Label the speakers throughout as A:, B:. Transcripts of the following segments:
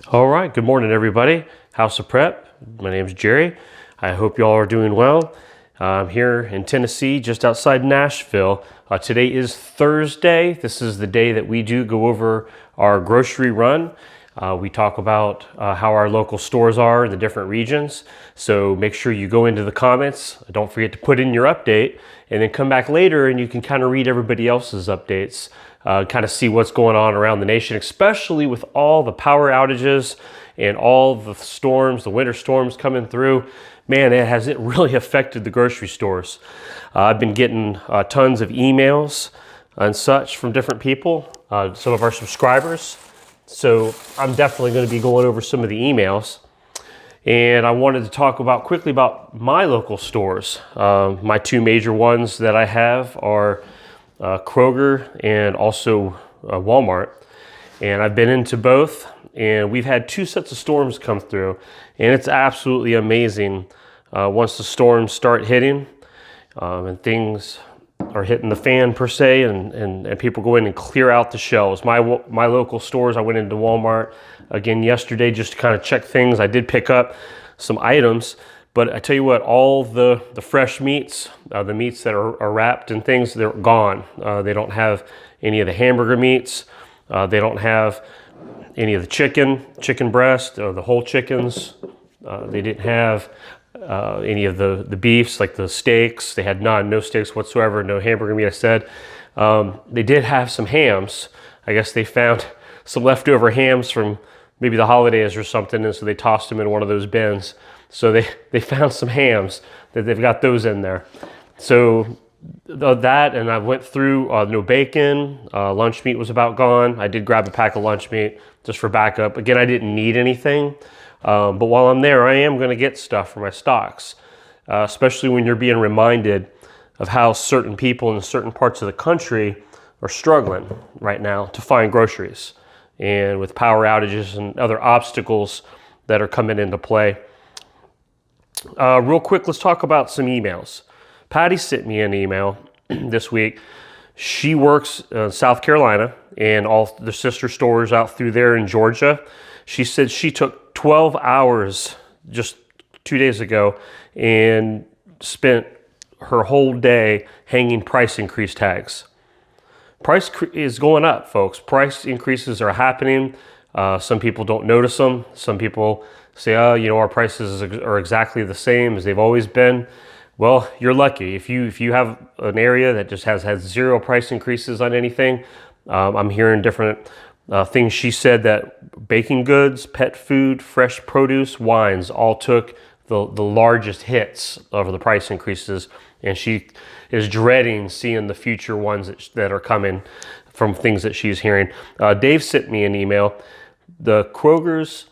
A: All right, good morning, everybody. House of Prep. My name is Jerry. I hope you all are doing well. I'm here in Tennessee, just outside Nashville. Today is Thursday. This is the day that we do go over our grocery run. We talk about how our local stores are in the different regions. So make sure you go into the comments. Don't forget to put in your update and then come back later and you can kind of read everybody else's updates. Kind of see what's going on around the nation, especially with all the power outages and all the storms, the winter storms coming through. Man, it really affected the grocery stores. I've been getting tons of emails and such from different people, some of our subscribers. So I'm definitely going to be going over some of the emails. And I wanted to talk quickly about my local stores. My two major ones that I have are Kroger and also Walmart. And I've been into both, and we've had two sets of storms come through, and it's absolutely amazing once the storms start hitting and things are hitting the fan per se, and people go in and clear out the shelves. My local stores, I went into Walmart again yesterday just to kind of check things. I did pick up some items, but I tell you what, all the fresh meats, the meats that are wrapped and things, they're gone. They don't have any of the hamburger meats. They don't have any of the chicken breast, the whole chickens. They didn't have any of the beefs, like the steaks. They had no steaks whatsoever, no hamburger meat, I said. They did have some hams. I guess they found some leftover hams from maybe the holidays or something, and so they tossed them in one of those bins. So they found some hams, that they've got those in there. So that, and I went through no bacon, lunch meat was about gone. I did grab a pack of lunch meat just for backup. Again, I didn't need anything, but while I'm there, I am going to get stuff for my stocks, especially when you're being reminded of how certain people in certain parts of the country are struggling right now to find groceries, and with power outages and other obstacles that are coming into play. Real quick, let's talk about some emails. Patty sent me an email this week. She works in South Carolina and all the sister stores out through there in Georgia. She said she took 12 hours just 2 days ago and spent her whole day hanging price increase tags. Price is going up, folks. Price increases are happening. Some people don't notice them. Some people say, our prices are exactly the same as they've always been. Well, you're lucky. If you have an area that just has zero price increases on anything, I'm hearing different things. She said that baking goods, pet food, fresh produce, wines all took the largest hits of the price increases, and she is dreading seeing the future ones that are coming from things that she's hearing. Dave sent me an email. The Kroger's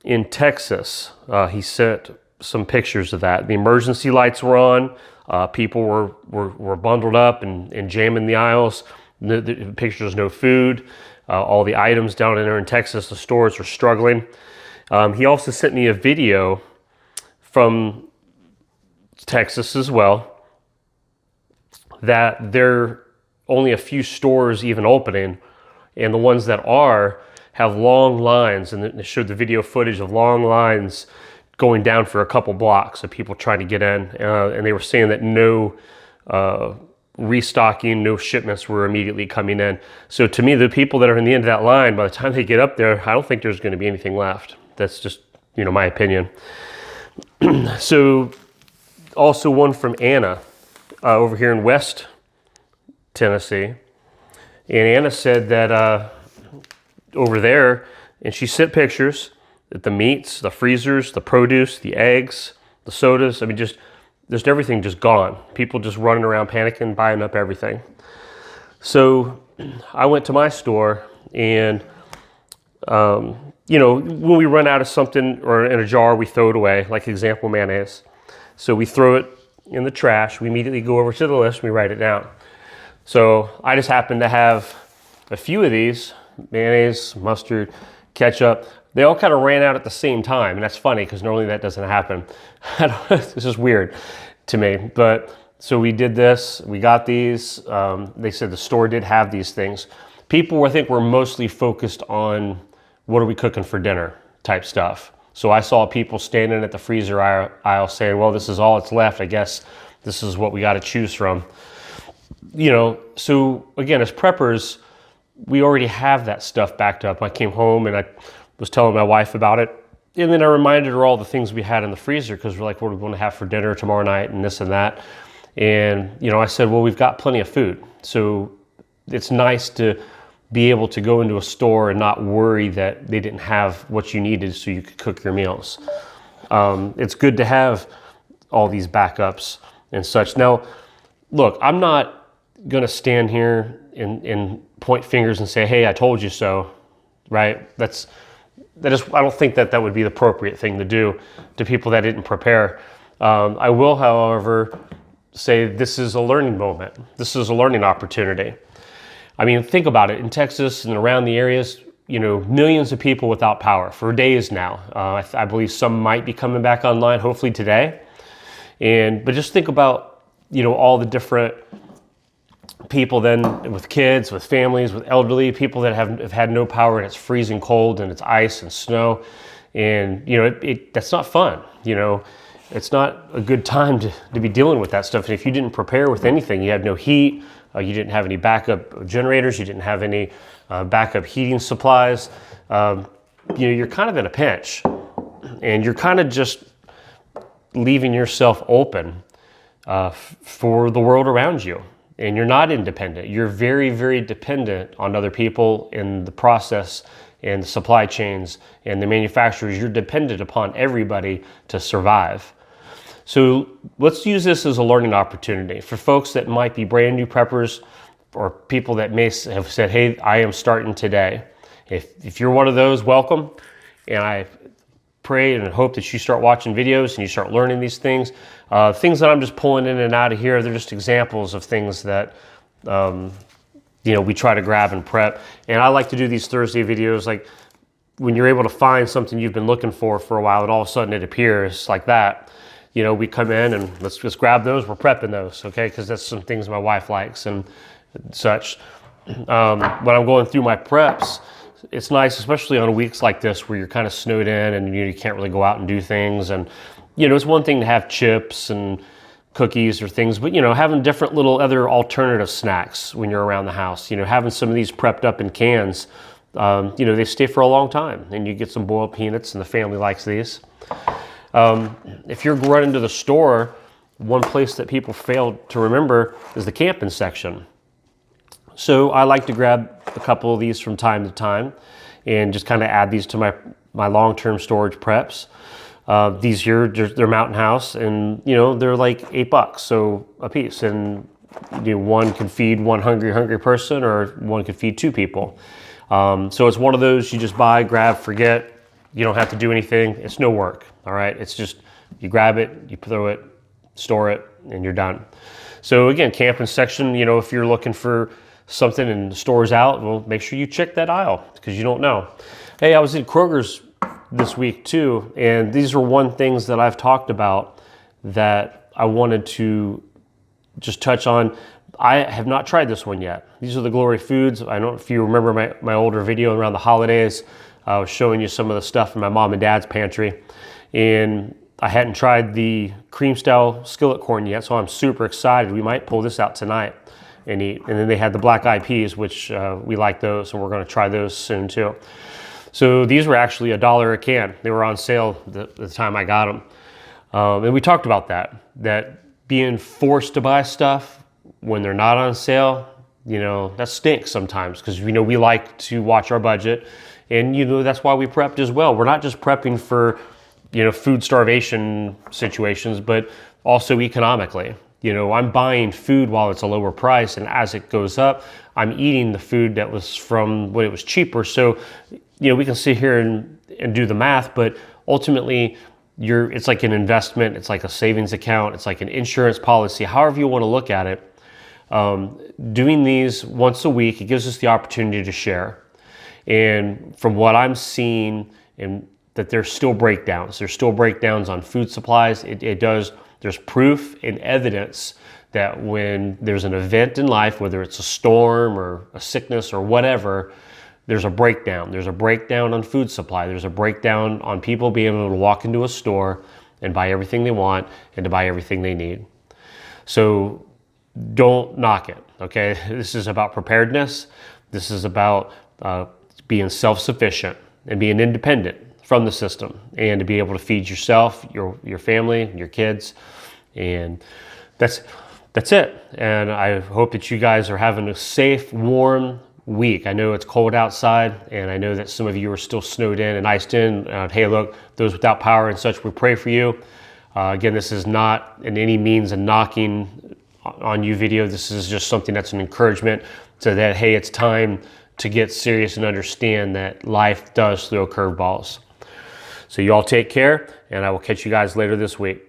A: in Texas, he sent some pictures of that. The emergency lights were on. People were bundled up and jamming the aisles. The pictures, no food. All the items down in there in Texas, the stores are struggling. He also sent me a video from Texas as well, that there are only a few stores even opening, and the ones that are have long lines, and they showed the video footage of long lines going down for a couple blocks of people trying to get in, and they were saying that no restocking, no shipments were immediately coming in. So to me, the people that are in the end of that line, by the time they get up there, I don't think there's going to be anything left. That's just, my opinion. So also one from Anna over here in West Tennessee, and Anna said that over there, and she sent pictures that the meats, the freezers, the produce, the eggs, the sodas, just everything just gone. People just running around panicking, buying up everything. So I went to my store, and when we run out of something or in a jar, we throw it away, like example mayonnaise. So we throw it in the trash. We immediately go over to the list, we write it down. So I just happen to have a few of these: mayonnaise, mustard, ketchup. They all kind of ran out at the same time, and that's funny because normally that doesn't happen. This is weird to me. But so we did this, we got these. They said the store did have these things. People, I think, were mostly focused on what are we cooking for dinner type stuff. So I saw people standing at the freezer aisle saying, well, this is all that's left. I guess this is what we got to choose from. So again, as preppers, we already have that stuff backed up. I came home and I was telling my wife about it. And then I reminded her all the things we had in the freezer, because we're like, what are we going to have for dinner tomorrow night and this and that. And, I said, well, we've got plenty of food. So it's nice to be able to go into a store and not worry that they didn't have what you needed so you could cook your meals. It's good to have all these backups and such. Now, look, I'm not going to stand here and point fingers and say, hey, I told you so, right? I don't think that would be the appropriate thing to do to people that didn't prepare. I will, however, say this is a learning moment. This is a learning opportunity. I mean, think about it. In Texas and around the areas, millions of people without power for days now. I believe some might be coming back online, hopefully today. But just think about, all the different people then with kids, with families, with elderly, people that have had no power and it's freezing cold and it's ice and snow. And, that's not fun. It's not a good time to be dealing with that stuff. And if you didn't prepare with anything, you had no heat, you didn't have any backup generators, you didn't have any backup heating supplies, you're kind of in a pinch. And you're kind of just leaving yourself open for the world around you. And you're not independent. You're very, very dependent on other people in the process and the supply chains and the manufacturers. You're dependent upon everybody to survive. So let's use this as a learning opportunity for folks that might be brand new preppers or people that may have said, hey, I am starting today. If you're one of those, welcome. And I pray and hope that you start watching videos and you start learning these things. Things that I'm just pulling in and out of here, they're just examples of things that we try to grab and prep. And I like to do these Thursday videos, like when you're able to find something you've been looking for a while and all of a sudden it appears like that. We come in and let's just grab those. We're prepping those, okay? Because that's some things my wife likes and such. When I'm going through my preps, it's nice, especially on weeks like this where you're kind of snowed in and you can't really go out and do things. And, it's one thing to have chips and cookies or things, but, having different little other alternative snacks when you're around the house, having some of these prepped up in cans, they stay for a long time and you get some boiled peanuts and the family likes these. If you're running to the store, one place that people fail to remember is the camping section. So I like to grab a couple of these from time to time and just kind of add these to my long-term storage preps. These here, they're Mountain House and, they're like $8 so a piece. And one can feed one hungry person or one can feed two people. So it's one of those you just buy, grab, forget. You don't have to do anything. It's no work, all right? It's just you grab it, you throw it, store it, and you're done. So again, camping section, if you're looking for something and the store's out, well, make sure you check that aisle because you don't know. Hey, I was in Kroger's this week too, and these are one things that I've talked about that I wanted to just touch on. I have not tried this one yet. These are the Glory Foods. I don't know if you remember my older video around the holidays. I was showing you some of the stuff in my mom and dad's pantry, and I hadn't tried the cream style skillet corn yet, so I'm super excited. We might pull this out tonight and eat. And then they had the black eyed peas, which we like those, and we're going to try those soon too. So these were actually $1 a can. They were on sale the time I got them. And we talked about that being forced to buy stuff when they're not on sale, that stinks sometimes because, we like to watch our budget. And, that's why we prepped as well. We're not just prepping for, food starvation situations, but also economically. I'm buying food while it's a lower price, and as it goes up, I'm eating the food that was from when it was cheaper. So, we can sit here and do the math, but ultimately, it's like an investment, it's like a savings account, it's like an insurance policy, however you want to look at it. Doing these once a week, it gives us the opportunity to share. And from what I'm seeing, and that there's still breakdowns. There's still breakdowns on food supplies. There's proof and evidence that when there's an event in life, whether it's a storm or a sickness or whatever, there's a breakdown. There's a breakdown on food supply. There's a breakdown on people being able to walk into a store and buy everything they want and to buy everything they need. So don't knock it, okay? This is about preparedness. This is about being self-sufficient and being independent from the system, and to be able to feed yourself, your family, your kids, and that's it. And I hope that you guys are having a safe, warm week. I know it's cold outside, and I know that some of you are still snowed in and iced in. Hey, look, those without power and such, we pray for you. Again, this is not in any means a knocking on you video. This is just something that's an encouragement so that, hey, it's time to get serious and understand that life does throw curveballs. So you all take care, and I will catch you guys later this week.